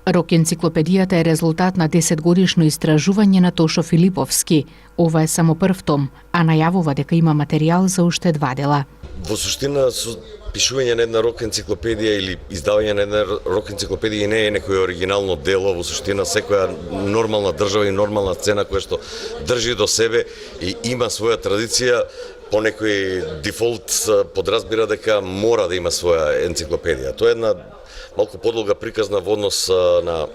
Рок енциклопедијата е резултат на 10-годишно истражување на Тошо Филиповски. Ова е само прв том, а најавува дека има материјал за уште 2 дела. Во суштина, пишување на една рок енциклопедија или издавање на една рок енциклопедија не е некој оригинално дело, во суштина секоја нормална држава и нормална сцена која што држи до себе и има своја традиција, по некој дефолт подразбира дека мора да има своја енциклопедија. Тоа е една малку подолга приказна во однос на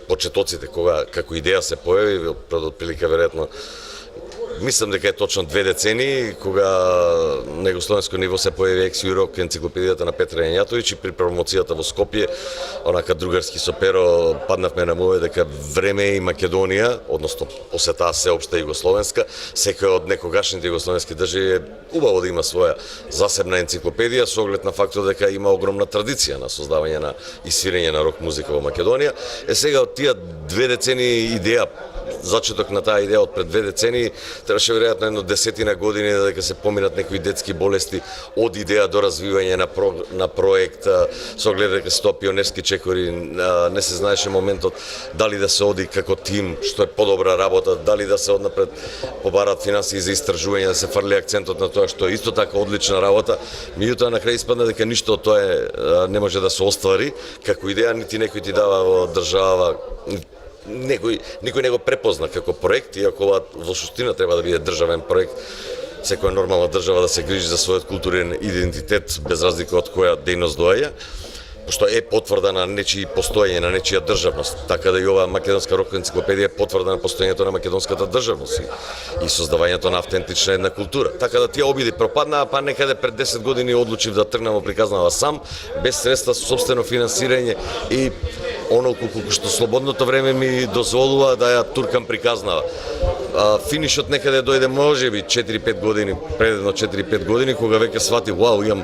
почетоците, кога како идеја се појави, пред отприлика веројатно мислам дека е точно 2 децении, кога на југословенско ниво се појави Ексио рок енциклопедијата на Петра Јањатовиќ и при промоцијата во Скопје, онака другарски со перо, паднавме на мове дека време и Македонија, односно после таа сеопшта југословенска, секој од некогашните југословенски држави е убаво да има своја засебна енциклопедија со оглед на фактот дека има огромна традиција на создавање на и свирење на рок музика во Македонија. Сега од тие 2 децении идеја, зачеток на таа идеја од пред 2 децении, требаше веројатно едно 10 години дека се поминат некои детски болести од идеја до развивање на проект, со оглед дека се тоа пионерски чекори, не се знаеше моментот дали да се оди како тим, што е подобра работа, дали да се однапред побарат финансии за истражување, да се фрли акцентот на тоа што е исто така одлична работа, меѓутоа на крај испадна дека ништо од тоа не може да се оствари како идеја, нити некој ти дава во држава, никој не го препозна како проект, иако ова во суштина треба да биде државен проект. Секоја нормална држава да се грижи за својот културен идентитет, без разлика од која дејност доаѓа, пошто е потврда на нечии постоење, на нечија државност. Така да и ова македонска рок енциклопедија е потврда на постоењето на македонската државност и создавањето на автентична една култура. Така да тие обиди пропаднаа, па некаде пред 10 години одлучив да тргнам во приказнава сам, без средства, собствено финансирање и онолку колку што слободното време ми дозволува да ја туркам приказнава. Финишот некаде дојде можеби 4-5 години, предедно 4-5 години, кога веќе сватив, вау, имам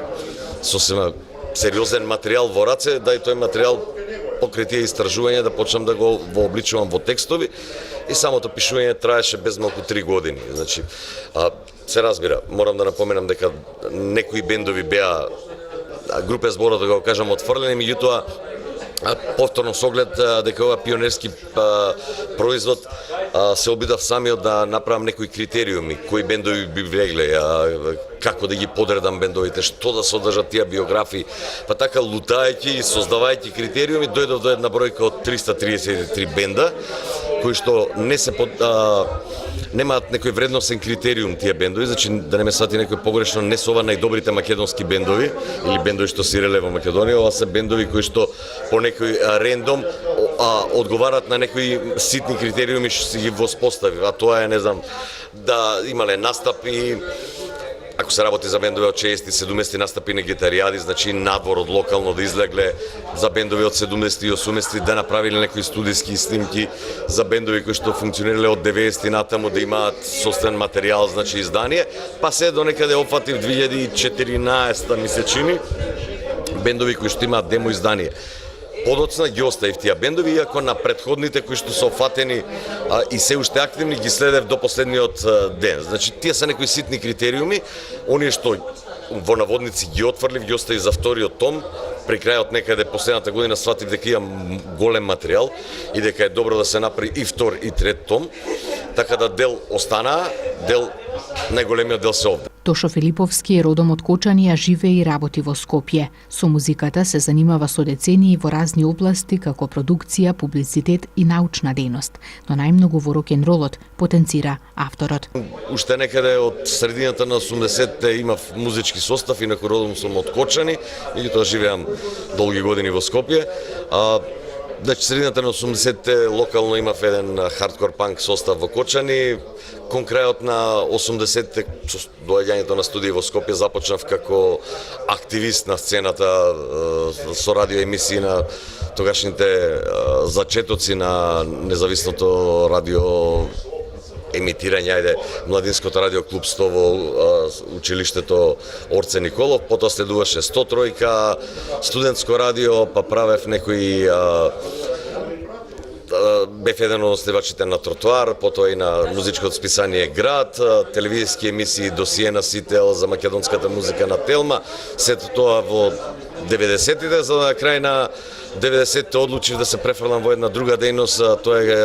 сосема сериозен материјал во раце, да и тој материјал покрај тие истражувања да почнам да го вообличувам во текстови и самото пишување траеше без малку 3 години. Значи, се разбира, морам да напоменам дека некои бендови беа групе збора, да го кажам, отфрлени, меѓутоа повторно со оглед дека ова пионерски производ се обидав самиот да направам некои критериуми, кои бендови би влегле, како да ги подредам бендовите, што да содржат тие биографии. Па така лутајќи и создавајќи критериуми дојдов до една бројка од 333 бенда кои што не се немаат некој вредносен критериум тие бендови, значи да не ме свати некој погрешно, не се ова најдобрите македонски бендови или бендови што свиреле во Македонија, ова се бендови кои што по некој рендом одговарат на некои ситни критериуми што си ги воспостави, а тоа е, не знам, да имале настапи, ако се работи за бендови од 60-70 настапи на гитаријади, значи надвор од локално да излегле, за бендови од 70 и 80 да направиле некои студиски снимки, за бендови кои што функционирале од 90 натаму да имаат собствен материјал, значи издание, па се до некаде опфатив 2014 ми се чини, бендови кои што имаат демо издание. Подоцна ги оставив тие бендови, иако на претходните кои што се офатени и се уште активни ги следев до последниот ден. Значи, тие се некои ситни критериуми, оние што во наводници ги отфрлив, ги оставив за вториот том, при крајот некаде последната година сватив дека имам голем материјал и дека е добро да се направи и втор и трет том, така да дел останаа, дел најголемиот дел се овде. Тошо Филиповски е родом од Кочани, а живее и работи во Скопје. Со музиката се занимава со децении во разни области, како продукција, публицитет и научна дејност, но најмногу во рок-н-ролот, потенцира авторот. Уште некаде од средината на 80-те имав музички состав, инаку родом сум од Кочани, меѓутоа живеам долги години во Скопје. Значи, средината на 80-те локално имав еден хардкор панк состав во Кочани. Кон крајот на 80-те, со доаѓањето на студии во Скопје, започнав како активист на сцената со радио емисии на тогашните зачетоци на независното радио емитирање, ајде, младинското радио клуб 100 во училиштето Орце Николов, потоа следуваше 103, студентско радио, па правев некои бев еден од основачите на Тротоар, потоа и на музичкото списание Град, телевизиски емисии Досие на Сител за македонската музика на Телма, сето тоа во 90-тите, за на крај на 90-те одлучив да се префрлам во една друга дејност, тоа е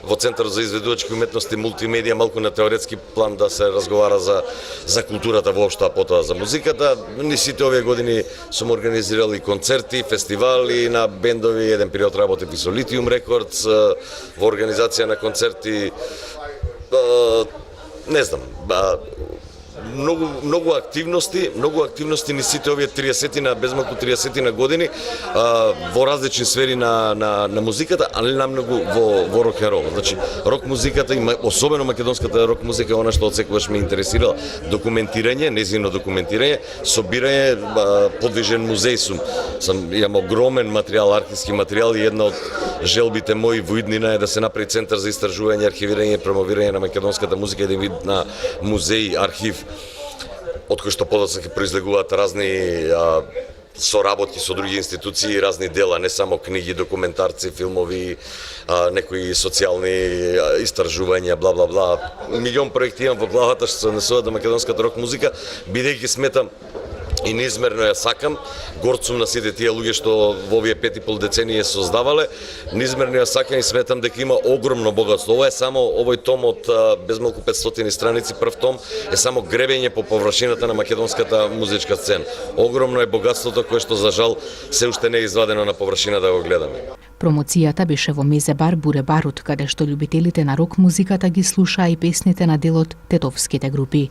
во Центарот за изведувачки уметности мултимедија, малку на теоретски план да се разговара за културата воопшто, а потоа за музиката. Ни сите овие години сум организирал и концерти, фестивали на бендови, еден период работев и со Lithium Records во организација на концерти. Не знам, многу активности ни сите овие 30-тина, безмалку 30-тина години во различни сфери на музиката, али намногу во рок н рол. Значи, рок музиката и особено македонската рок музика е она што отсекогаш ме интересира, документирање, незино документирање, собирање, подвижен музеј сум. Имам огромен материјал, архивски материјал и една од желбите мои во иднина е да се направи центар за истражување, архивирање и промовирање на македонската музика, еден вид на музеј, архив, од кој што подоцна ќе произлегуваат разни соработки со други институции, разни дела, не само книги, документарци, филмови, некои социјални истражувања, бла бла бла. Милион проекти имам во главата што се однесуваат до македонската рок музика, бидејќи сметам и неизмерно ја сакам, горд сум на сите тие луѓе што во овие 5,5 децении создавале, неизмерно ја сакам и сметам дека има огромно богатство. Ова е само овој том од безмалку 500 страници, прв том е само гребење по површината на македонската музичка сцена. Огромно е богатството кое што за жал се уште не е извадено на површина да го гледаме. Промоцијата беше во Мезебар Буре Барут, каде што љубителите на рок музиката ги слушаа и песните на дел од тетовските групи.